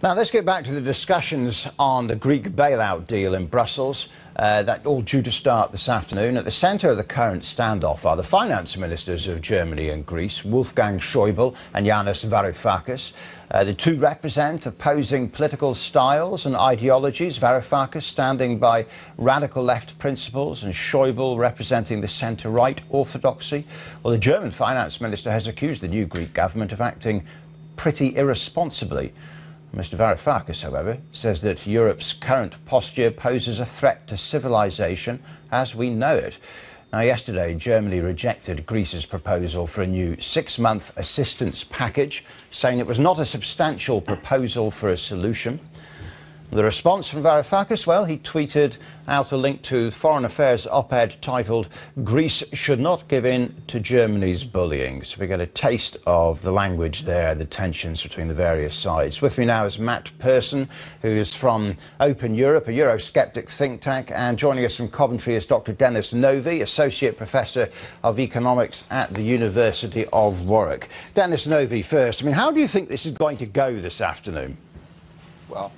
Now let's get back to the discussions on the Greek bailout deal in Brussels. That all due to start this afternoon. At the centre of the current standoff are the finance ministers of Germany and Greece, Wolfgang Schäuble and Yanis Varoufakis. The two represent opposing political styles and ideologies. Varoufakis standing by radical left principles and Schäuble representing the centre-right orthodoxy. Well, the German finance minister has accused the new Greek government of acting pretty irresponsibly. Mr. Varoufakis, however, says that Europe's current posture poses a threat to civilization as we know it. Now, yesterday, Germany rejected Greece's proposal for a new 6-month assistance package, saying it was not a substantial proposal for a solution. The response from Varoufakis, well, he tweeted out a link to Foreign Affairs op-ed titled "Greece should not give in to Germany's bullying." So we get a taste of the language there, the tensions between the various sides. With me now is Matt Persson, who is from Open Europe, a Eurosceptic think tank, and joining us from Coventry is Dr. Dennis Novy, Associate Professor of Economics at the University of Warwick. Dennis Novy first. I mean, how do you think this is going to go this afternoon? Well,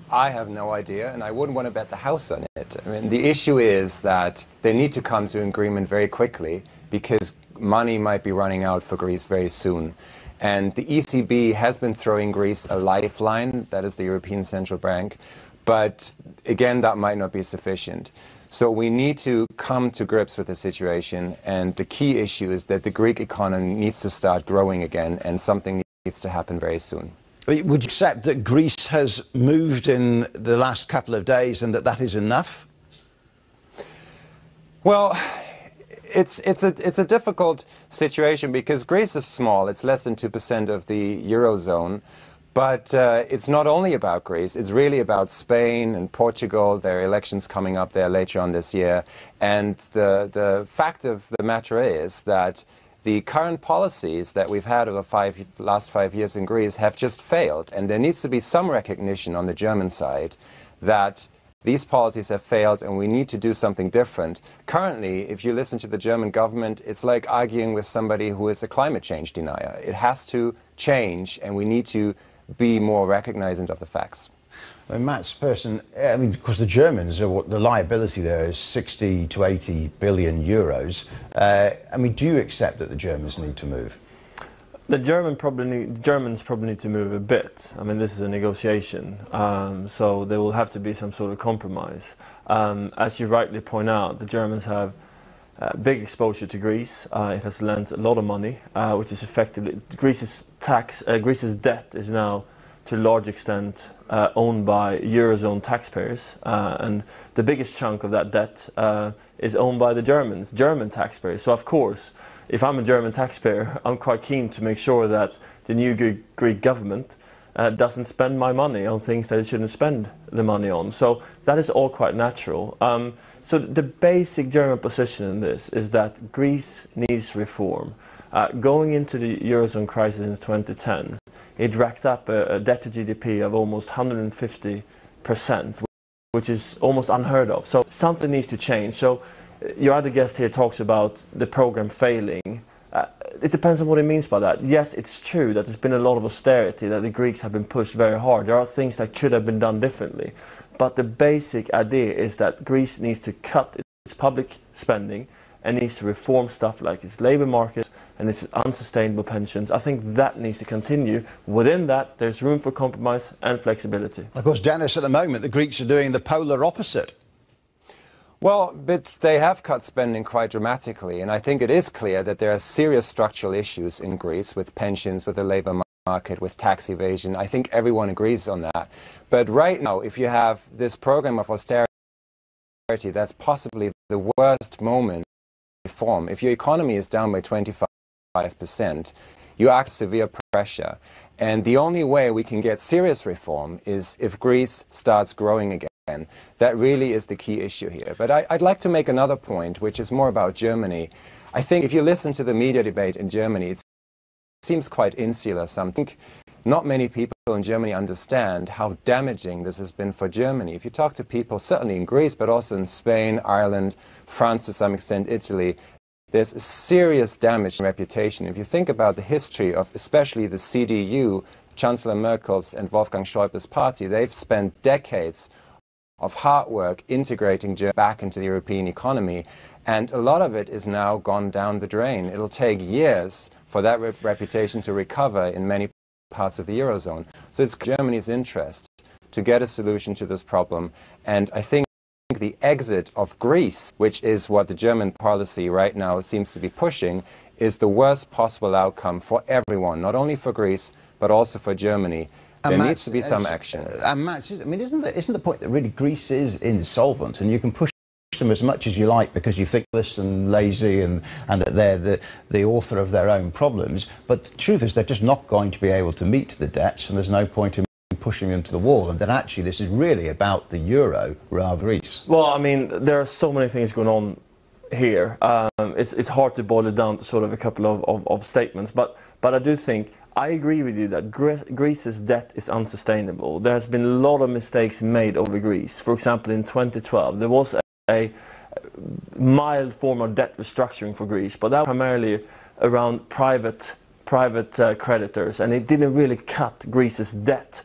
I have no idea, and I wouldn't want to bet the house on it. I mean, the issue is that they need to come to an agreement very quickly because money might be running out for Greece very soon. And the ECB has been throwing Greece a lifeline, that is the European Central Bank, but again, that might not be sufficient. So we need to come to grips with the situation, and the key issue is that the Greek economy needs to start growing again, and something needs to happen very soon. Would you accept that Greece has moved in the last couple of days and that that is enough? Well, it's a difficult situation because Greece is small. It's less than 2% of the Eurozone. But it's not only about Greece. It's really about Spain and Portugal. There are elections coming up there later on this year. And the fact of the matter is that the current policies that we've had over the last 5 years in Greece have just failed. And there needs to be some recognition on the German side that these policies have failed and we need to do something different. Currently, if you listen to the German government, it's like arguing with somebody who is a climate change denier. It has to change, and we need to be more recognizant of the facts. Well, Matt's Persson, I mean, because the Germans, the liability there is 60 to 80 billion euros. I mean, do you accept that the Germans need to move? The Germans probably need to move a bit. I mean, this is a negotiation, so there will have to be some sort of compromise. As you rightly point out, the Germans have big exposure to Greece. It has lent a lot of money, which is effectively Greece's debt is now to a large extent owned by Eurozone taxpayers, and the biggest chunk of that debt is owned by the German taxpayers. So of course, if I'm a German taxpayer, I'm quite keen to make sure that the new Greek government doesn't spend my money on things that it shouldn't spend the money on. So that is all quite natural. So the basic German position in this is that Greece needs reform. Going into the Eurozone crisis in 2010, it racked up a debt to GDP of almost 150%, which is almost unheard of. So something needs to change. So your other guest here talks about the program failing. It depends on what he means by that. Yes, it's true that there's been a lot of austerity, that the Greeks have been pushed very hard. There are things that could have been done differently. But the basic idea is that Greece needs to cut its public spending and needs to reform stuff like its labour market and its unsustainable pensions. I think that needs to continue. Within that, there's room for compromise and flexibility. Of course, Dennis, at the moment, the Greeks are doing the polar opposite. Well, but they have cut spending quite dramatically, and I think it is clear that there are serious structural issues in Greece with pensions, with the labour market, with tax evasion. I think everyone agrees on that. But right now, if you have this program of austerity, that's possibly the worst moment to reform. If your economy is down by 25%, you act severe pressure. And the only way we can get serious reform is if Greece starts growing again. That really is the key issue here. But I'd like to make another point, which is more about Germany. I think if you listen to the media debate in Germany, it seems quite insular. I think not many people in Germany understand how damaging this has been for Germany. If you talk to people, certainly in Greece, but also in Spain, Ireland, France, to some extent Italy, there's a serious damage in reputation. If you think about the history of especially the CDU Chancellor Merkel's and Wolfgang Schäuble's party, they've spent decades of hard work integrating Germany back into the European economy, and a lot of it is now gone down the drain. It'll take years for that reputation to recover in many parts of the Eurozone. So it's Germany's interest to get a solution to this problem, and I think the exit of Greece, which is what the German policy right now seems to be pushing, is the worst possible outcome for everyone, not only for Greece, but also for Germany. There needs to be some action. Matt, I mean, isn't the point that really Greece is insolvent, and you can push them as much as you like because you think this and lazy and that they're the author of their own problems, but the truth is they're just not going to be able to meet the debts, and there's no point in pushing them to the wall, and that actually this is really about the euro rather than Greece. Well, I mean, there are so many things going on here. It's hard to boil it down to sort of a couple of statements, but I do think I agree with you that Greece's debt is unsustainable. There has been a lot of mistakes made over Greece. For example, in 2012, there was a mild form of debt restructuring for Greece, but that was primarily around private creditors, and it didn't really cut Greece's debt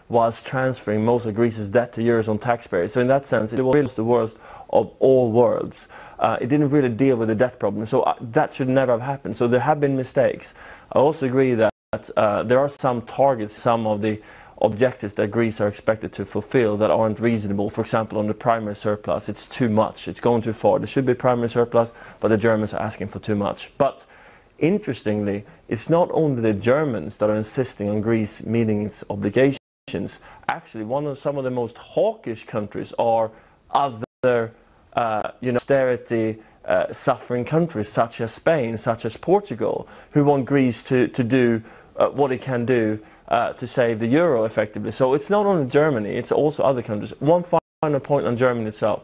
whilst transferring most of Greece's debt to Eurozone taxpayers. So in that sense, it was the worst of all worlds. It didn't really deal with the debt problem, so that should never have happened. So there have been mistakes. I also agree that there are some targets, some of the objectives that Greece are expected to fulfill that aren't reasonable. For example, on the primary surplus, it's too much. It's going too far. There should be primary surplus, but the Germans are asking for too much. But interestingly, it's not only the Germans that are insisting on Greece meeting its obligations. Actually, some of the most hawkish countries are other austerity suffering countries such as Spain, such as Portugal, who want Greece to do what it can do to save the euro effectively. So it's not only Germany, it's also other countries. One final point on Germany itself.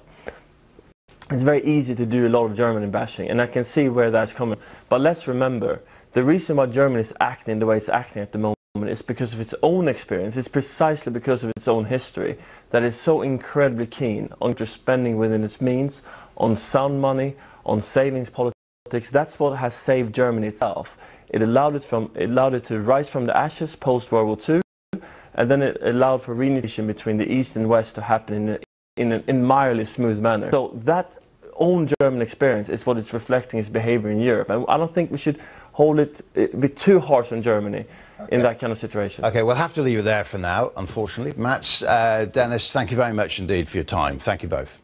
It's very easy to do a lot of Germany bashing, and I can see where that's coming. But let's remember, the reason why Germany is acting the way it's acting at the moment is because of its own experience. It's precisely because of its own history that it's so incredibly keen on spending within its means, on sound money, on savings politics. That's what has saved Germany itself. It allowed it to rise from the ashes post World War II, and then it allowed for reunification between the East and West to happen in an admirably smooth manner. So that own German experience is what is reflecting its behavior in Europe, and I don't think we should be too harsh on Germany in that kind of situation. Okay, we'll have to leave it there for now, unfortunately. Mats, Dennis, thank you very much indeed for your time. Thank you both.